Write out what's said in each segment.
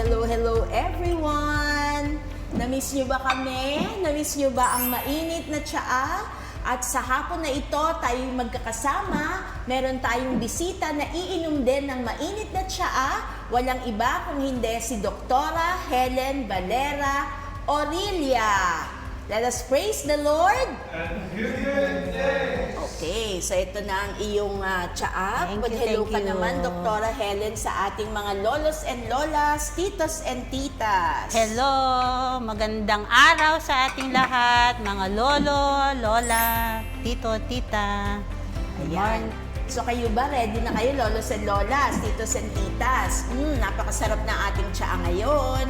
hello everyone! Namiss nyo ba kami? Namiss nyo ba ang mainit na tsaa? At sa hapon na ito, tayo magkakasama. Meron tayong bisita na iinom din ng mainit na tsaa. Walang iba kung hindi si Doktora Helen Valera Orilla. Let us praise the Lord. Okay, so ito na ang iyong tsaa. Mag-hello ka naman, Doktora Helen, sa ating mga lolos and lolas, titos and titas. Hello! Magandang araw sa ating lahat, mga lolo, lola, tito, tita. Ayan. So kayo ba, ready na kayo, lolos and lolas, titos and titas? Napakasarap na ating tsaa ngayon.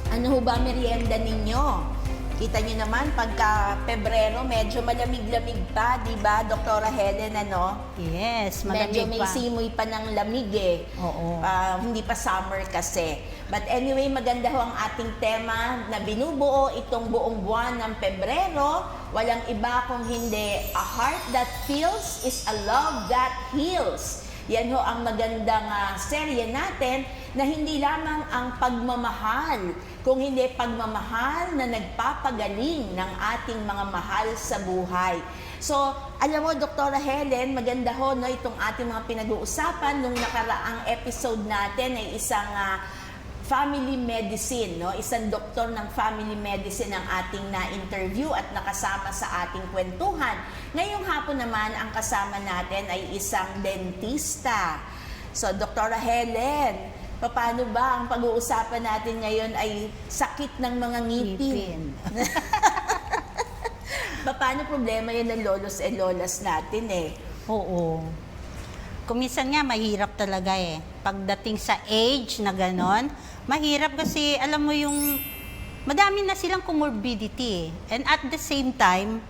Ano ho ba merienda ninyo? Kita nyo naman, pagka Pebrero, medyo malamig-lamig pa, di ba, Doktora Helen, ano? Yes, malamig medyo may pa. simoy pa ng lamig eh. Oo. Hindi pa summer kasi. But anyway, maganda ho ang ating tema na binubuo itong buong buwan ng Pebrero. Walang iba kung hindi, a heart that feels is a love that heals. Yan ho ang magandang serye natin na hindi lamang ang pagmamahal, kung hindi pagmamahal na nagpapagaling ng ating mga mahal sa buhay. So, alam mo, Doktora Helen, maganda ho no, itong ating mga pinag-uusapan. Nung nakaraang episode natin ay isang family medicine, no? Isang doktor ng family medicine ang ating na-interview at nakasama sa ating kwentuhan. Ngayong hapon naman, ang kasama natin ay isang dentista. So, Doktora Helen, paano ba ang pag-uusapan natin ngayon ay sakit ng mga ngipin? Paano problema yan ng lolos and lolas natin eh? Oo. Kuminsan nga, mahirap talaga eh. Pagdating sa age na ganon, mahirap kasi, alam mo yung, madami na silang comorbidity eh. And at the same time,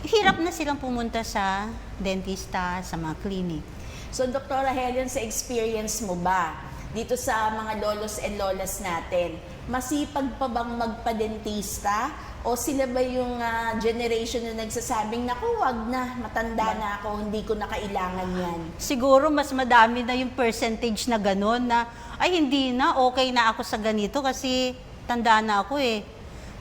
hirap na silang pumunta sa dentista, sa mga clinic. So, Doktora Helen, sa experience mo ba, dito sa mga lolos and lolas natin, masipag pa bang magpa-dentista? O sila ba yung generation na nagsasabing, naku, wag na, matanda na ako, hindi ko na kailangan yan? Siguro mas madami na yung percentage na gano'n na, ay hindi na, okay na ako sa ganito kasi tanda na ako eh.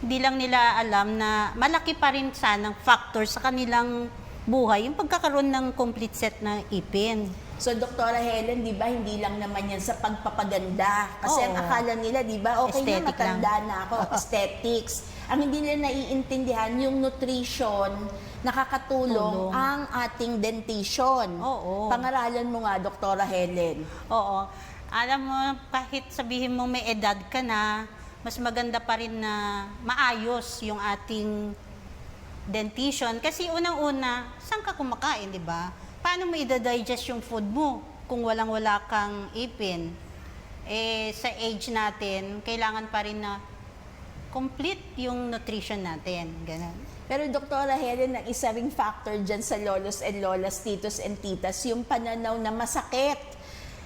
Hindi lang nila alam na malaki pa rin sanang factor sa kanilang buhay yung pagkakaroon ng complete set ng ipin. So, Doktora Helen, di ba, hindi lang naman yan sa pagpapaganda. Kasi ang akala nila, di ba, okay Aesthetic na, matanda lang. na ako, aesthetics. Ang hindi nila naiintindihan, yung nutrition, nakakatulong ang ating dentition. Oo. Pangaralan mo nga, Doktora Helen. Oo. Alam mo, kahit sabihin mo may edad ka na, mas maganda pa rin na maayos yung ating dentition. Kasi unang-una, saan ka kumakain, di ba? Paano mo i-digest yung food mo kung walang-wala kang ipin? Eh, sa age natin, kailangan pa rin na complete yung nutrition natin. Ganun. Pero Doktora Helen, ang isa ring factor dyan sa lolos and lolas, titos and titas, yung pananaw na masakit.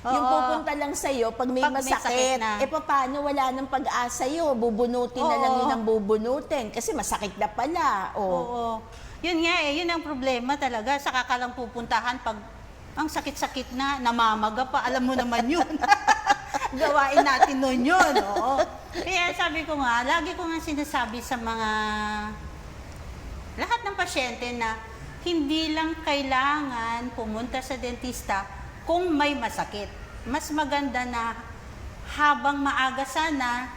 Yung pupunta lang sa'yo pag may masakit. Na. Eh, paano wala nang pag-asa yun? Bubunutin na lang yun ang bubunutin. Kasi masakit na pala. Oo. Yun nga eh, yun ang problema talaga. Saka ka lang pupuntahan pag ang sakit-sakit na, namamaga pa. Alam mo naman yun. Gawain natin nun yun. Oo. Kaya sabi ko nga, lagi ko nga sinasabi sa mga lahat ng pasyente na hindi lang kailangan pumunta sa dentista kung may masakit. Mas maganda na habang maaga sana,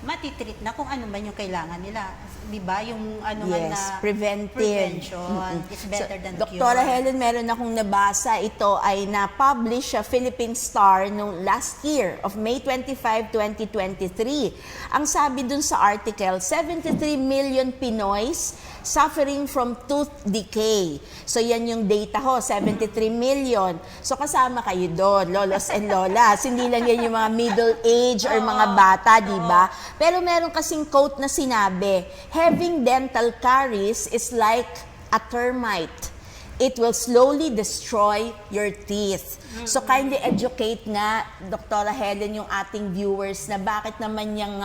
matitreat na kung ano man yung kailangan nila. Di ba? Yung ano man na prevention is better than cure. Doktora Helen, meron akong nabasa. Ito ay na-publish sa Philippine Star noong last year of May 25, 2023. Ang sabi dun sa article, 73 million Pinoys suffering from tooth decay. So yan yung data ho, 73 million. So kasama kayo doon, lolos and lolas. Hindi lang yan yung mga middle age or mga bata, di ba? Pero meron kasing quote na sinabi, having dental caries is like a termite. It will slowly destroy your teeth. So kindly educate nga, Doktora Helen, yung ating viewers na bakit naman yung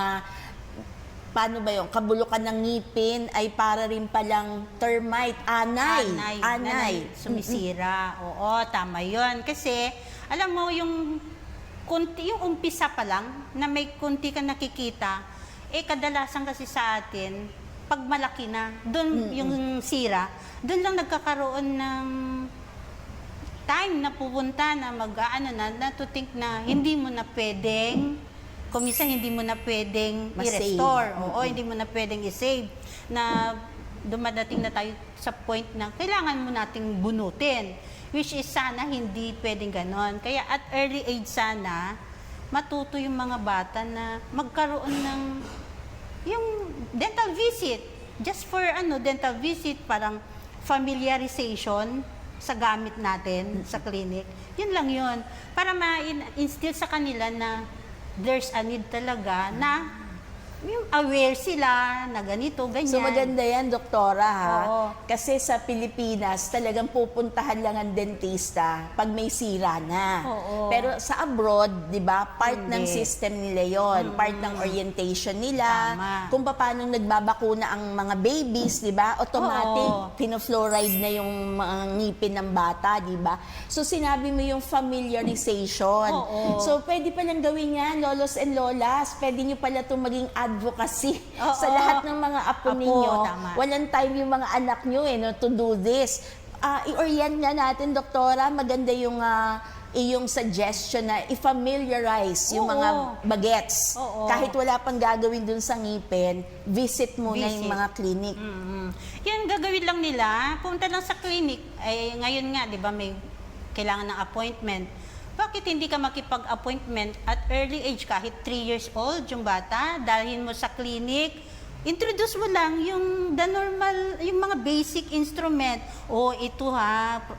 paano ba yung kabulukan ng ngipin ay para rin palang termite, anay. Sumisira. Oo, tama yun. Kasi, alam mo, yung kunti, yung umpisa pa lang, na may kunti ka nakikita, kadalasan kasi sa atin, pag malaki na, doon yung sira, doon lang nagkakaroon ng time na pupunta na na to think na hindi mo na pwedeng, kung minsan hindi mo na pwedeng Mas-save. i-restore, o hindi mo na pwedeng i-save, na dumadating na tayo sa point na kailangan mo nating bunutin, which is sana hindi pwedeng ganon. Kaya at early age sana, matuto yung mga bata na magkaroon ng yung dental visit. Just for dental visit, parang familiarization sa gamit natin sa clinic. Yun lang yun. Para ma-instill sa kanila na there's a need talaga na yung aware sila na ganito, ganyan. So maganda yan, doktora, ha? Oo. Kasi sa Pilipinas, talagang pupuntahan lang ang dentista pag may sira na. Oo. Pero sa abroad, di ba, part Hindi. ng system nila yon, part ng orientation nila, Tama. kung paano nagbabakuna ang mga babies, di ba, automatic, Oo. pinofluoride na yung mga ngipin ng bata, di ba? So sinabi mo yung familiarization. Oo. So pwede palang gawin yan, lolos and lolas, pwede nyo pala itong maging advocacy Oo. sa lahat ng mga apo ninyo. Tama. Walang time yung mga anak nyo to do this. I-orient nga natin, doktora, maganda yung iyong suggestion na i-familiarize yung Oo. mga bagets. Oo. Kahit wala pang gagawin dun sa ngipin, visit muna yung Visit. mga clinic. Yan, gagawin lang nila, punta lang sa clinic. Ngayon nga, di ba, may kailangan ng appointment. Bakit hindi ka makipag-appointment at early age, kahit 3 years old yung bata, dalhin mo sa clinic, introduce mo lang yung the normal, yung mga basic instrument. Ito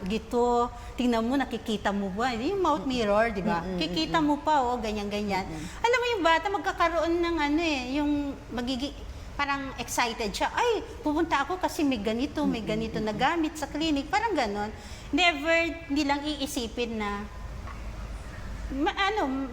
gito, tingnan mo, nakikita mo ba? Yung mouth mirror, di ba? Kikita mo pa, ganyan-ganyan. Alam mo yung bata, magkakaroon ng yung magiging, parang excited siya. Ay, pupunta ako kasi may ganito na gamit sa clinic. Parang ganon. Never nilang iisipin na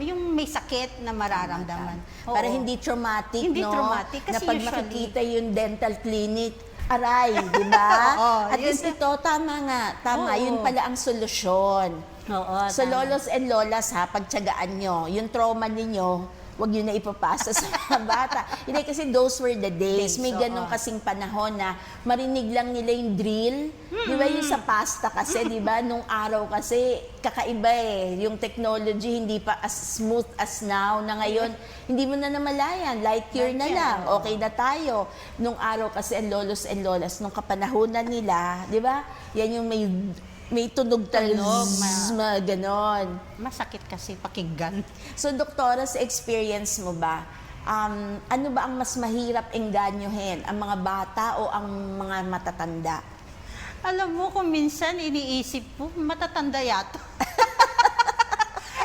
yung may sakit na mararamdaman. Para Oo. hindi traumatic, Hindi no? traumatic, kasi na pag usually- makikita yung dental clinic, aray, di ba? Oo, At yun. least ito, tama nga. Tama, Oo. yun pala ang solusyon. Oo, So, tama. lolos and lolas, ha, pagtyagaan nyo, yung trauma ninyo, wag yun na ipapasa sa mga bata. Hindi, kasi those were the days. May oo. ganong kasing panahon na marinig lang nila yung drill. Di ba yung sa pasta kasi, di ba? Nung araw kasi, kakaiba yung technology, hindi pa as smooth as now, na ngayon, hindi mo na namalayan. Light year na lang. Okay na tayo. Nung araw kasi, ang lolos and lolas, nung kapanahunan nila, di ba? Yan yung may tunog Tunog, ganon. Masakit kasi pakinggan. So, doktora, sa experience mo ba, ano ba ang mas mahirap engganyohin? Ang mga bata o ang mga matatanda? Alam mo, kung minsan iniisip ko, matatanda yata.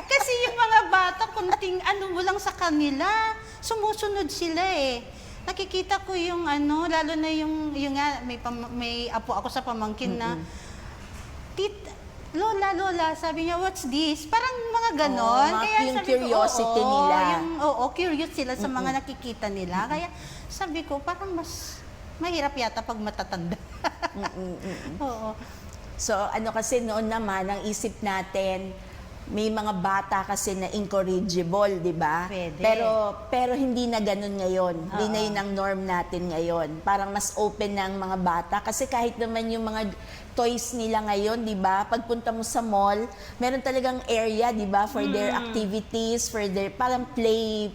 Kasi yung mga bata, kunting mo lang sa kanila, sumusunod sila eh. Nakikita ko yung lalo na yung nga, may apo ako sa pamangkin na, Lola, sabi niya, what's this? Parang mga ganon. Oo, Kaya yung sabi curiosity ko, nila. Curious sila sa mga nakikita nila. Kaya sabi ko, parang mas mahirap yata pag matatanda. Oo. So, kasi noon naman, ang isip natin, may mga bata kasi na incorrigible, di ba? Pwede. Pero hindi na ganun ngayon. Hindi na yun ang norm natin ngayon. Parang mas open na ang mga bata. Kasi kahit naman yung mga toys nila ngayon, di ba? Pagpunta mo sa mall, meron talagang area, di ba? For their activities, for their parang play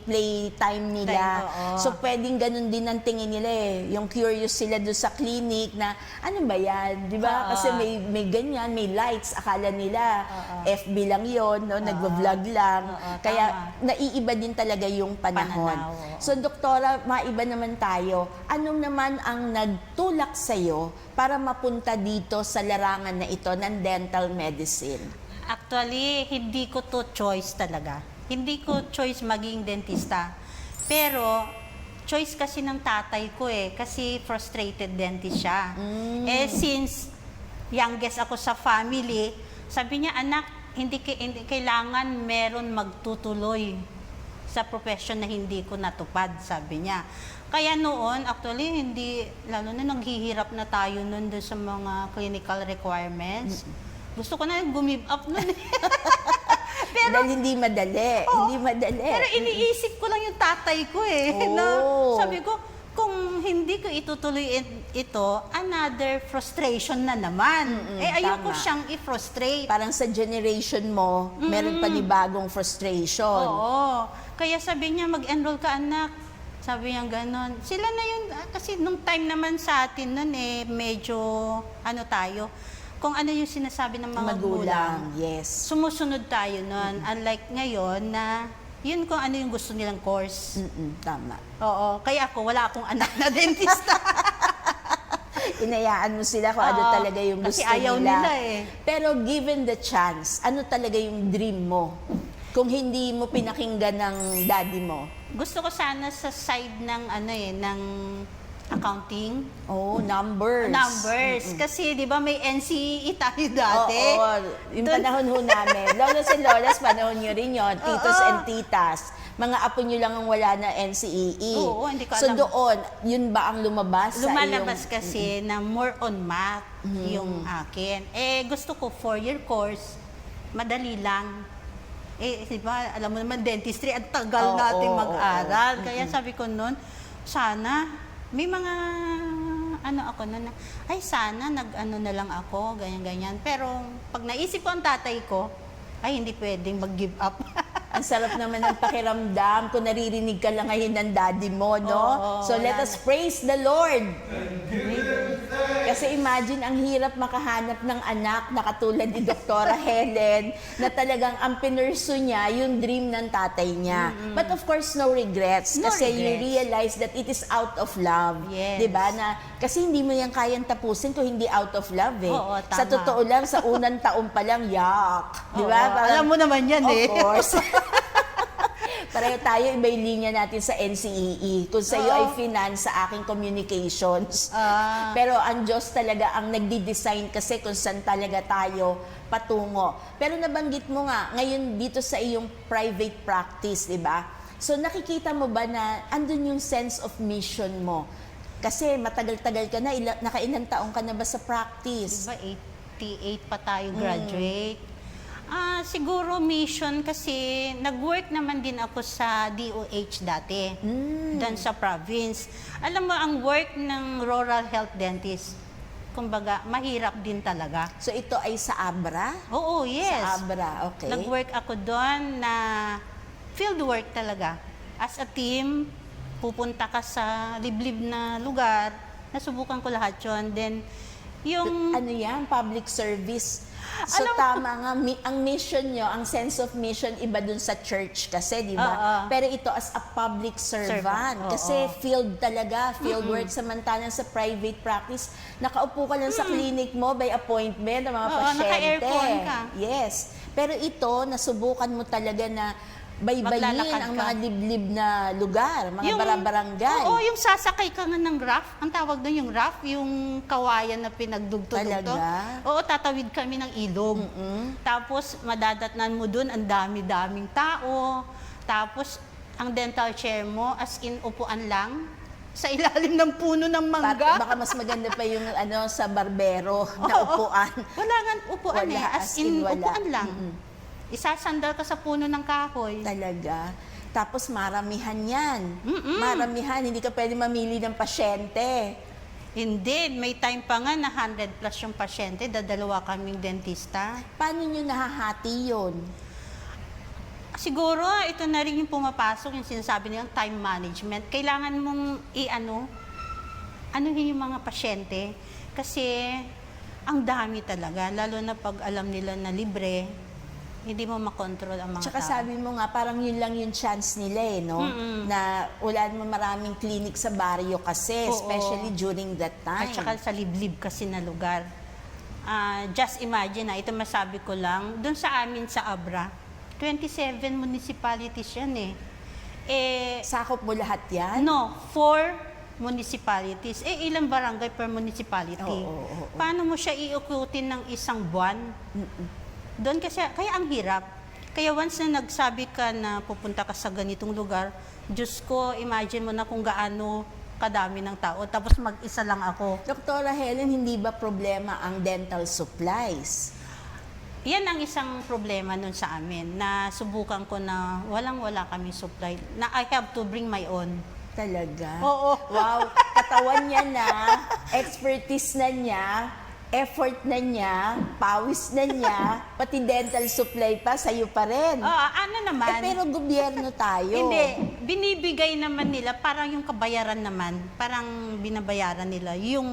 time nila. Oo. So, pwedeng ganun din ang tingin nila eh. Yung curious sila doon sa clinic na, ano ba yan? Di ba? Oo. Kasi may ganyan, may lights. Akala nila, FB lang yon, no? Nagva-vlog lang. Oo, Kaya, naiiba din talaga yung panahon. Pananaw, oo. So, doktora, maiba naman tayo. Anong naman ang nagtulak sa'yo para mapunta dito sa larangan na ito ng dental medicine? Actually, hindi ko to choice talaga. Hindi ko choice maging dentista. Pero, choice kasi ng tatay ko kasi frustrated dentist siya. Since youngest ako sa family, sabi niya, anak, hindi kailangan meron magtutuloy sa profession na hindi ko natupad, sabi niya. Kaya noon, actually, lalo na naghihirap na tayo noon doon sa mga clinical requirements. Gusto ko na give up noon. Dahil hindi madali. Hindi madali. Pero iniisip ko lang yung tatay ko eh. Oo. Na, sabi ko, kung hindi ko itutuloy ito, another frustration na naman. Ayoko tama. siyang i-frustrate. Parang sa generation mo, meron panibagong frustration. Oo. Kaya sabi niya, mag-enroll ka anak. Sabi niya gano'n. Sila na yun, kasi nung time naman sa atin nun medyo, tayo, kung ano yung sinasabi ng mga magulang, Yes. sumusunod tayo nun. Unlike ngayon na, yun kung ano yung gusto nilang course. Tama. Oo. Kaya ako, wala akong anak na dentista. Inayaan mo sila kung ano Oo, talaga yung gusto kasi ayaw nila eh. Pero given the chance, ano talaga yung dream mo? Kung hindi mo pinakinggan ng daddy mo? Gusto ko sana sa side ng ng accounting. Oh, numbers. Numbers. Kasi di ba may NCE tayo dati? Oo, yung panahon ho namin. Lolos and lolas, panahon nyo rin yun. Titos and titas. Mga apo nyo lang ang wala na NCEE. Oo, hindi ko So alam. doon, yun ba ang lumabas Lumalabas sa iyong... kasi na more on math yung akin. Gusto ko 4-year course, madali lang. Di ba, alam mo naman, dentistry, ang tagal Oo, natin oo, mag-aral. Kaya sabi ko noon, sana, may mga, ako na, ay sana, nag-ano na lang ako, ganyan-ganyan. Pero, pag naisip ko ang tatay ko, ay hindi pwedeng mag-give up. Ang sarap naman ng pakiramdam kung naririnig ka lang ngayon ng daddy mo, no? Oo, So let wala us praise the Lord. Kasi imagine, ang hirap makahanap ng anak na katulad ni Doktora Helen na talagang ang pinursu niya yung dream ng tatay niya. But of course, no regrets. No Kasi you regrets. realize that it is out of love. Yes. Diba? Kasi hindi mo yan kayang tapusin kung hindi out of love eh. Oo, tama. Sa totoo lang, sa unang taon pa lang, yak. Diba? Oo, alam mo naman yan eh. Of course. Pareho tayo, iba yung linya natin sa NCEE. Kung sa iyo ay finance, sa aking communications. Pero ang Diyos talaga ang nagdi-design kasi kung saan talaga tayo patungo. Pero nabanggit mo nga, ngayon dito sa iyong private practice, di ba? So nakikita mo ba na andun yung sense of mission mo? Kasi matagal-tagal ka na, nakailang taong ka na ba sa practice? Diba, 88 pa tayo graduate. Siguro mission kasi nag-work naman din ako sa DOH dati, doon sa province. Alam mo, ang work ng rural health dentist, kumbaga, mahirap din talaga. So ito ay sa Abra? Oo, yes. Sa Abra, okay. Nag-work ako doon na field work talaga. As a team, pupunta ka sa liblib na lugar, nasubukan ko lahat yun. Then, yung... Ano yan? Public service. So tama nga, ang mission nyo, ang sense of mission, iba dun sa church kasi, di ba? Pero ito as a public servant. Kasi field talaga, field work. Samantalang sa private practice, nakaupo ka lang sa clinic mo by appointment ng mga pasyente. Naka-aircon ka. Yes. Pero ito, nasubukan mo talaga na baybayin Maglalakad ang ka. mga liblib na lugar, mga barangay. Oo, yung sasakay ka nga ng raft. Ang tawag doon yung raft, yung kawayan na pinagdugto-dugto. Talaga? Oo, tatawid kami ng ilog. Tapos, madadatnan mo doon, ang dami-daming tao. Tapos, ang dental chair mo, as in, upuan lang. Sa ilalim ng puno ng mangga. Baka mas maganda pa yung sa barbero na upuan. Wala nga upuan Wala, as in, wala. upuan lang. Isasandal ka sa puno ng kahoy. Talaga. Tapos maramihan yan. Maramihan. Hindi ka pwede mamili ng pasyente. Hindi, may time pa nga na 100 plus yung pasyente, dadalawa kaming dentista. Paano nyo nahahati yun? Siguro, ito na rin yung pumapasok, yung sinasabi nilang time management. Kailangan mong anuhin yung mga pasyente kasi ang dami talaga, lalo na pag alam nila na libre, hindi mo makontrol ang mga Tsaka tao. sabi mo nga, parang yun lang yung chance nila eh, no? Na wala naman maraming clinic sa baryo kasi, Oo. especially during that time. At saka sa liblib kasi na lugar. Just imagine ito masabi ko lang, doon sa amin sa Abra, 27 municipalities yan eh. Sakop mo lahat yan? No, 4 municipalities. Ilang barangay per municipality? Oo. Paano mo siya iukutin ng isang buwan? Doon kasi, kaya ang hirap. Kaya once na nagsabi ka na pupunta ka sa ganitong lugar, Diyos ko, imagine mo na kung gaano kadami ng tao. Tapos mag-isa lang ako. Doktora Helen, hindi ba problema ang dental supplies? yan ang isang problema nun sa amin, na subukan ko na walang-wala kami supply, na I have to bring my own. Talaga? Oo. Wow, katawan niya na, expertise na niya, effort na niya, pawis na niya, pati dental supply pa, sa'yo pa rin. Ano naman? Pero gobyerno tayo. Hindi, binibigay naman nila, parang yung kabayaran naman, parang binabayaran nila yung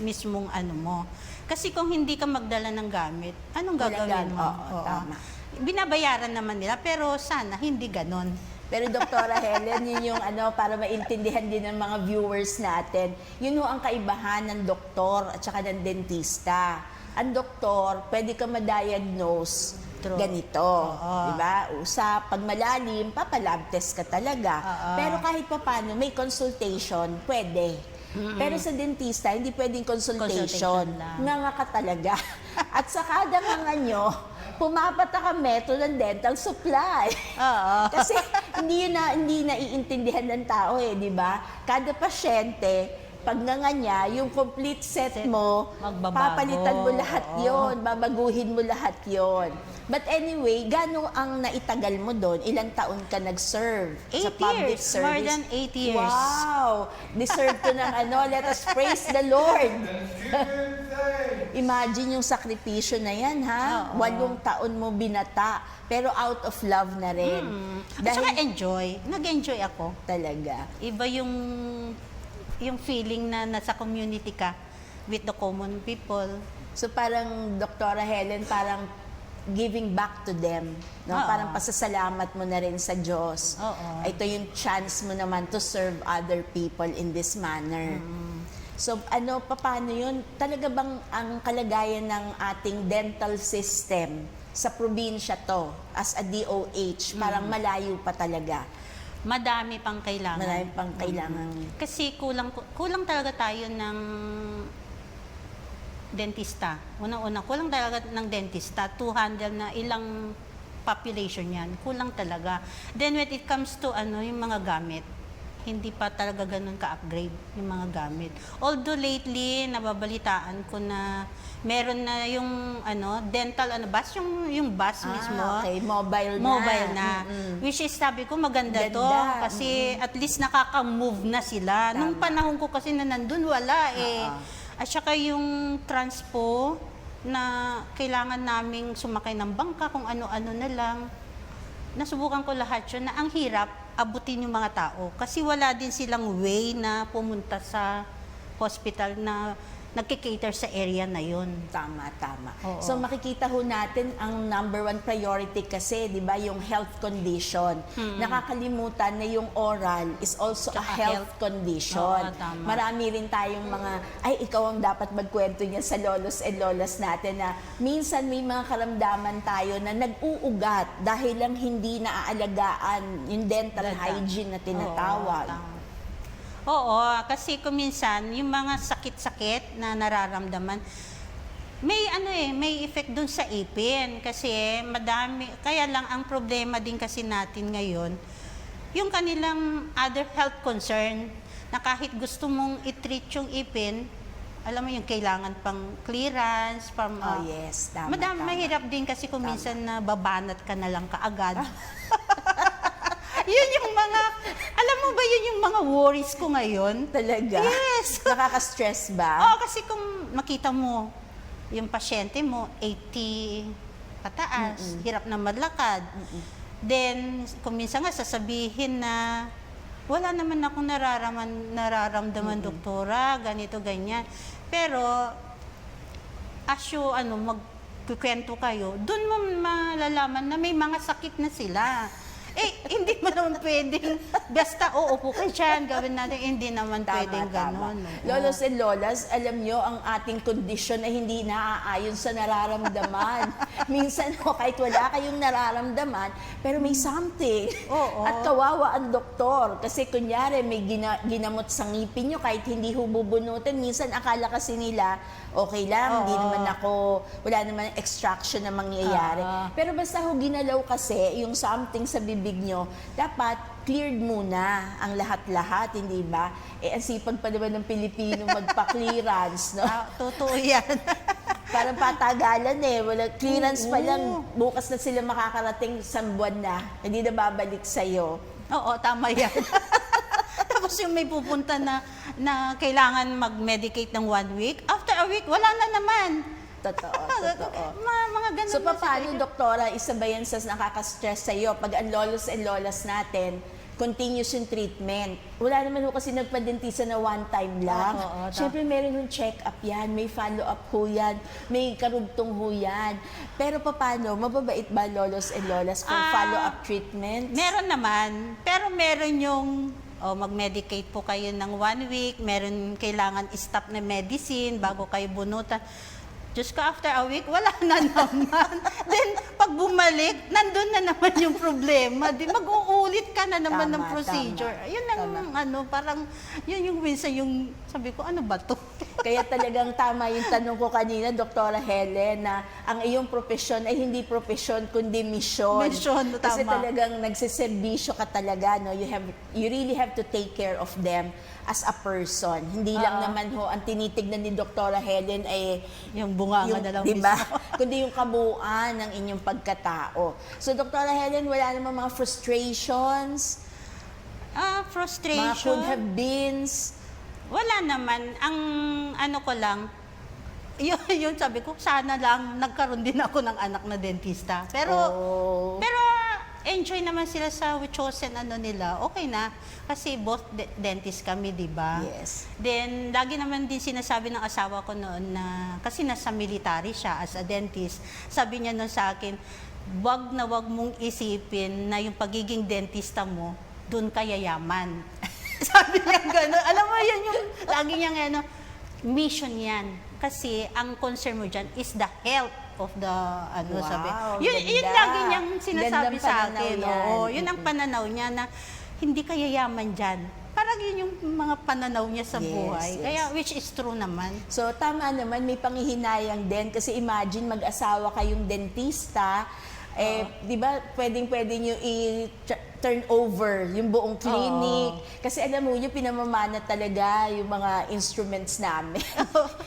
mismong ano mo. Kasi kung hindi ka magdala ng gamit, anong gagawin mo? Oo, tama. Binabayaran naman nila, pero sana hindi ganon. Pero Doktora Helen, yun yung para maintindihan din ng mga viewers natin. Yun ang kaibahan ng doktor at saka ng dentista. Ang doktor, pwede ka ma-diagnose True. ganito. Diba? Usap, pag malalim, papalab test ka talaga. Pero kahit pa paano, may consultation, pwede. Pero sa dentista, hindi pwedeng consultation. lang. Nga ka talaga. At sa kada nga nyo, pumapata ka method ng dental supply. Kasi hindi naiintindihan ng tao di ba? Kada pasyente, pag niya, yung complete set mo, Magbabago. papalitan mo lahat yon, babaguhin mo lahat yon. But anyway, gano'n ang naitagal mo doon? Ilang taon ka nag-serve sa 8 public years, service? more than 8 years. Wow! Deserve to ng let us praise the Lord. Imagine yung sakripisyo na yan, ha? 8 taon mo binata, pero out of love na rin. At saka enjoy. Nag-enjoy ako. Talaga. Iba yung feeling na nasa community ka with the common people. So parang Doktora Helen, parang giving back to them. No? Parang pasasalamat mo na rin sa Diyos. Ito yung chance mo naman to serve other people in this manner. So paano yun? Talaga bang ang kalagayan ng ating dental system sa probinsya to, as a DOH, parang malayo pa talaga? Madami pang kailangan. Marami pang kailangan. Kasi kulang talaga tayo ng dentista. Unang-una, kulang talaga ng dentista to handle na ilang population yan. Kulang talaga. Then when it comes to yung mga gamit, hindi pa talaga ganun ka-upgrade yung mga gamit. Although lately, nababalitaan ko na meron na yung dental bus, yung bus mismo. Okay, mobile na. Which is, sabi ko, maganda to. Ganda. Kasi at least nakaka-move na sila. Nung panahon ko kasi na nandun, wala At saka yung transpo na kailangan naming sumakay ng bangka, kung ano-ano na lang. Nasubukan ko lahat yun na ang hirap abutin yung mga tao. Kasi wala din silang way na pumunta sa hospital na nagkikater sa area na yun. Tama. Oo. So makikita ho natin ang number 1 priority kasi, di ba, yung health condition. Nakakalimutan na yung oral is also a health condition. Oo, tama. Marami rin tayong mga, ikaw ang dapat magkwento niya sa lolos and lolas natin na minsan may mga karamdaman tayo na nag-uugat dahil lang hindi naaalagaan yung dental hygiene na tinatawag. Oo, kasi kung minsan, yung mga sakit-sakit na nararamdaman, may effect dun sa ipin. Kasi madami, kaya lang ang problema din kasi natin ngayon, yung kanilang other health concern, na kahit gusto mong i-treat yung ipin, alam mo yung kailangan pang clearance, yes, tama. Mahirap din kasi kung minsan na babanat ka na lang kaagad. Yun yung alam mo ba yun yung mga worries ko ngayon? Talaga? Yes! Nakaka-stress ba? Kasi kung makita mo, yung pasyente mo, 80 pataas, hirap na maglakad. Then, kung minsan nga sasabihin na, wala naman akong nararamdaman, doktora, ganito, ganyan. Pero, as you, magkukwento kayo, dun mo malalaman na may mga sakit na sila. Hindi mo naman pwedeng, basta uupo ka dyan, gawin natin, hindi naman pwedeng gano'n. Lolos and lolas, alam nyo, ang ating kondisyon na hindi naaayon sa nararamdaman. Minsan, kahit wala kayong nararamdaman, pero may something. At kawawa ang doktor. Kasi kunyari, may ginamot sa ngipin nyo, kahit hindi hububunutin, minsan akala kasi nila, okay lang, hindi naman wala naman extraction na mangyayari. Pero basta ginalaw kasi, yung something sa bibig nyo, dapat cleared muna ang lahat-lahat, hindi ba? Ang sipag pa naman ng Pilipino magpa-clearance, no? Totoo yan. Parang patagalan eh. Wala, clearance pa lang. Bukas na sila makakarating sa buwan na. Hindi na babalik sa'yo. Oo, tama yan. Tapos yung may pupunta na kailangan mag-medicate ng 1 week, after a week, wala na naman. Totoo, totoo. Mga ganun So, na paano, situation. doktora, isa ba yan sa nakaka-stress sa'yo? Pag ang lolos and lolas natin, continuous yung treatment. Wala naman ho kasi nagpa-dentista na one time lang. Oo, Siyempre, meron yung check-up yan, may follow-up ho yan, may karugtong ho yan. Pero paano, mababait ba lolos and lolas kung follow-up treatment? Meron naman, pero meron yung mag-medicate po kayo ng 1 week, meron kailangan stop na medicine bago kayo bunutan. Diyos ko, after a week, wala na naman. Then, pag bumalik, nandun na naman yung problema. Di, mag-uulit ka na naman Tama, ng procedure. tama. Yun ang parang, yun yung minsan yung, sabi ko, ano ba to? Kaya talagang tama yung tanong ko kanina, Doktora Helen, na ang iyong profesyon ay hindi profesyon, kundi misyon. Misyon, Kasi tama. talagang nagsiservisyo ka talaga, no? You really have to take care of them as a person. Hindi lang naman ho, ang tinitignan ni Doktora Helen ay Yung bunganga na lang diba? mismo. Kundi yung kabuuan ng inyong pagkatao. So, Doktora Helen, wala namang mga frustrations, mga Frustration. could have beens. Wala naman. Ang ano ko lang, yun sabi ko, sana lang nagkaroon din ako ng anak na dentista. Pero enjoy naman sila sa chosen ano nila. Okay na. Kasi both dentist kami, di ba? Yes. Then, lagi naman din sinasabi ng asawa ko noon na, kasi nasa military siya as a dentist, sabi niya noon sa akin, wag na wag mong isipin na yung pagiging dentista mo, doon ka yayaman. Sabi niya gano'n. Alam mo, yun yung lagi niyang ano, mission yan. Kasi ang concern mo dyan is the health of the, ano Wow, sabi. Yun ganda. lagi niyang sinasabi Gandang sa pananaw akin. yan. Oo, yun ang pananaw niya na hindi ka yayaman dyan. Parang yun yung mga pananaw niya sa Yes, buhay. yes. Kaya, which is true naman. So, tama naman, may panghihinayang din. Kasi imagine, mag-asawa kayong dentista, di ba, pwedeng-pwede nyo i-turn over yung buong clinic. Kasi alam mo, yung pinamamana talaga yung mga instruments namin.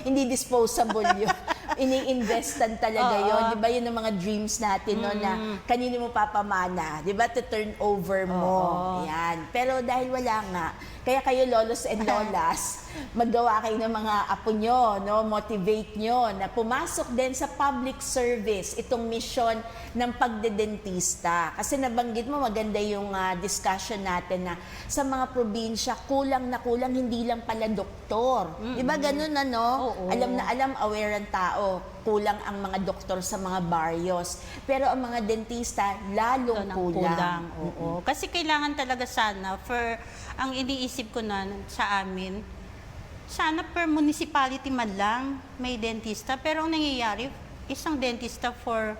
Hindi disposable yun. Ini-investan talaga yun. Di ba, yun ang mga dreams natin, no, na kanino mo papamana. Di ba, to turn over mo. Yan. Pero dahil wala nga, kaya kayo lolos and lolas, maggawa kayo ng mga apo nyo, no? Motivate nyo na pumasok din sa public service, itong mission ng pagdedentista. Kasi nabanggit mo, maganda yung discussion natin na sa mga probinsya, kulang na kulang, hindi lang pala doktor. Di ba ganun, ano? Oo. Alam na alam, aware ang tao, kulang ang mga doktor sa mga baryos. Pero ang mga dentista, lalong kulang. Oo. Kasi kailangan talaga sana ang iniisip ko na sa amin, sana per municipality man lang may dentista. Pero ang nangyayari, isang dentista for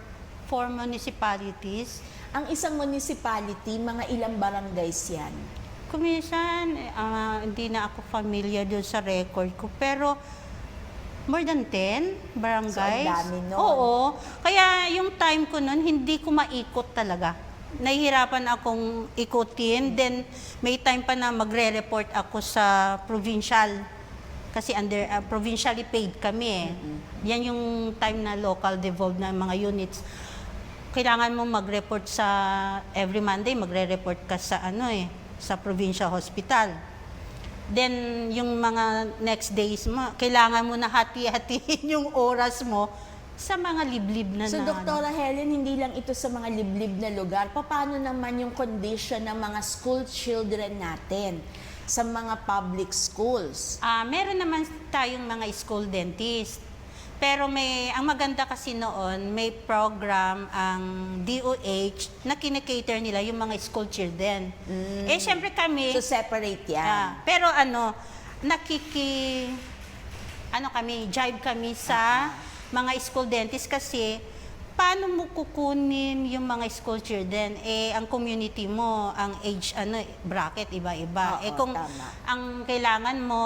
4 municipalities. Ang isang municipality, mga ilang barangays yan? Kuminsan, hindi na ako familiar doon sa record ko. Pero more than 10 barangays. So, ang dami nun. Oo. Kaya yung time ko nun, hindi ko maikot talaga. Nahihirapan akong ikutin. Then, may time pa na magre-report ako sa provincial. Kasi provincially paid kami eh. Yan yung time na local devolved na mga units. Kailangan mo mag-report sa, every Monday, magre-report ka sa sa provincial hospital. Then, yung mga next days mo, kailangan mo na hati-hatiin yung oras mo sa mga liblib na So, Doktora Helen, hindi lang ito sa mga liblib na lugar. Paano naman yung condition ng mga school children natin sa mga public schools? Meron naman tayong mga school dentist. Pero ang maganda kasi noon, may program ang DOH na kinikater nila yung mga school children. Eh, syempre kami... So, separate yan. pero jive kami sa mga school dentist kasi paano mo kukunin yung mga school children? Eh, ang community mo, ang age, bracket, iba-iba. Oo, Kung tama. ang kailangan mo,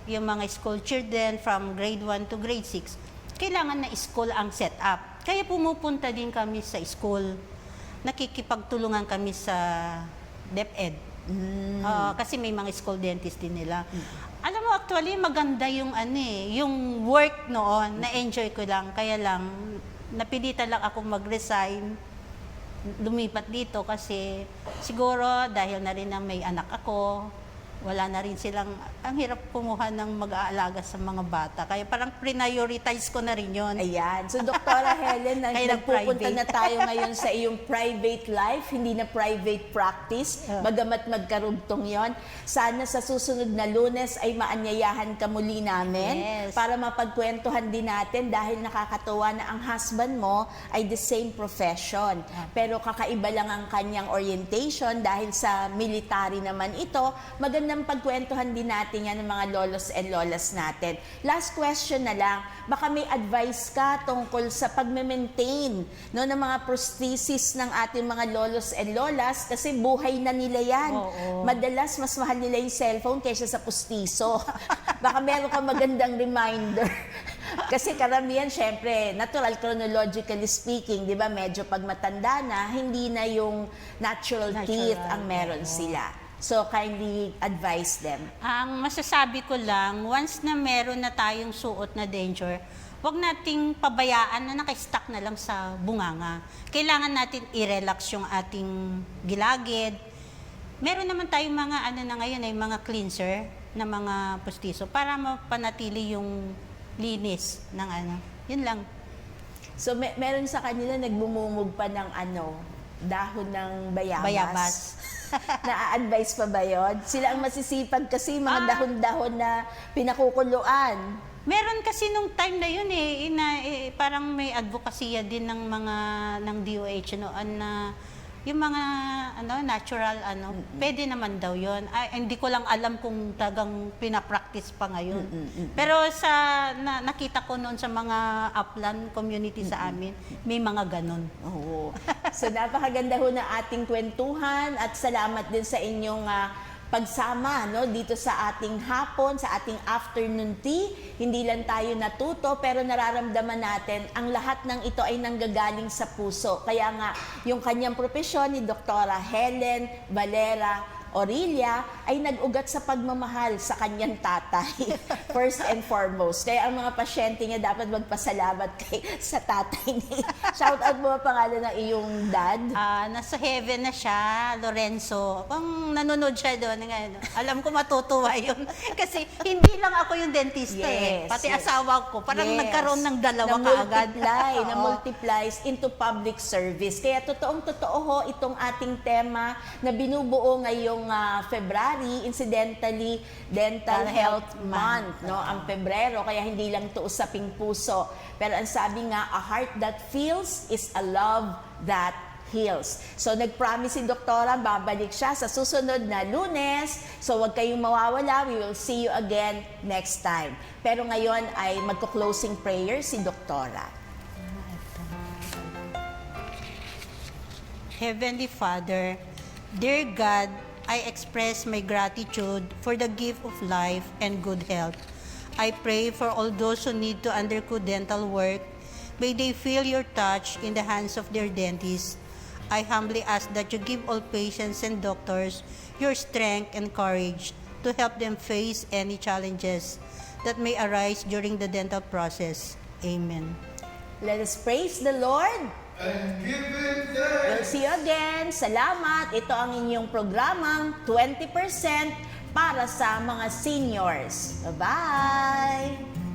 yung mga school children from grade 1 to grade 6, kailangan na school ang setup. Kaya pumupunta din kami sa school. Nakikipagtulungan kami sa DepEd. Kasi may mga school dentist din nila. Alam mo, actually maganda yung yung work noon, na-enjoy ko lang. Kaya lang, napilitan lang ako mag-resign, lumipat dito kasi siguro dahil na rin na may anak ako, wala na rin silang, ang hirap kumuha ng mag-aalaga sa mga bata. Kaya parang prioritize ko na rin yun. Ayan. So, Doktora Helen, Kaya nagpupunta nag-private. na tayo ngayon sa iyong private life, hindi na private practice, bagamat magkarugtong yon. Sana sa susunod na Lunes ay maanyayahan ka muli namin Yes. para mapagkwentuhan din natin dahil nakakatuwa na ang husband mo ay the same profession. Pero kakaiba lang ang kanyang orientation dahil sa military naman ito. Magandang pagkwentuhan din natin yan ng mga lolos and lolas natin. Last question na lang, baka may advice ka tungkol sa pagme-maintain no, ng mga prosthesis ng ating mga lolos and lolas kasi buhay na nila yan. Oo. Madalas, mas mahal nila yung cellphone kaysa sa pustiso. Baka meron ka magandang reminder. Kasi karamihan, syempre, natural chronologically speaking, di ba, medyo pag matanda na, hindi na yung natural teeth ang meron sila. So, kindly advise them. Ang masasabi ko lang, once na meron na tayong suot na denture, huwag nating pabayaan na naka-stuck na lang sa bunganga. Kailangan natin i-relax yung ating gilagid. Meron naman tayong mga na ngayon ay mga cleanser na mga postiso para mapanatili yung linis ng Yun lang. So, meron sa kanila nagbumumog pa ng dahon ng bayabas. Bayabas. Na-advise pa ba yun? Sila ang masisipag kasi mga dahon-dahon na pinakukuluan. Meron kasi nung time na yun parang may advokasya din ng mga ng DOH na yung mga natural pwede naman daw yun. Hindi ko lang alam kung tagang pinapractice pa ngayon. Pero nakita ko noon sa mga upland community sa amin, may mga ganon. Oo. So napakaganda ho ng ating kwentuhan at salamat din sa inyong pagsama dito sa ating hapon, sa ating afternoon tea. Hindi lang tayo natuto pero nararamdaman natin ang lahat ng ito ay nanggagaling sa puso. Kaya nga yung kanyang propesyon ni Doktora Helen Valera Orilla ay nag-ugat sa pagmamahal sa kanyang tatay, first and foremost. Kaya ang mga pasyente niya dapat magpasalamat sa tatay niya. Shout out mo ang pangalan ng iyong dad? Nasa heaven na siya, Lorenzo. Kung nanonood siya doon, alam ko matutuwa yun. Kasi hindi lang ako yung dentista pati asawa ko. Parang nagkaroon ng dalawa kaagad. Na multiplies into public service. Kaya totoong-totoo ho itong ating tema na binubuo ngayong February, incidentally, Dental Health Month, ang Pebrero, kaya hindi lang ito usaping puso. Pero ang sabi nga, a heart that feels is a love that heals. So, nag-promise si Doktora, babalik siya sa susunod na Lunes. So, huwag kayong mawawala. We will see you again next time. Pero ngayon ay magko-closing prayer si Doktora. Heavenly Father, dear God, I express my gratitude for the gift of life and good health. I pray for all those who need to undergo dental work. May they feel your touch in the hands of their dentists. I humbly ask that you give all patients and doctors your strength and courage to help them face any challenges that may arise during the dental process. Amen. Let us praise the Lord. And give it We'll see you again. Salamat. Ito ang inyong programang 20% para sa mga seniors. Bye-bye!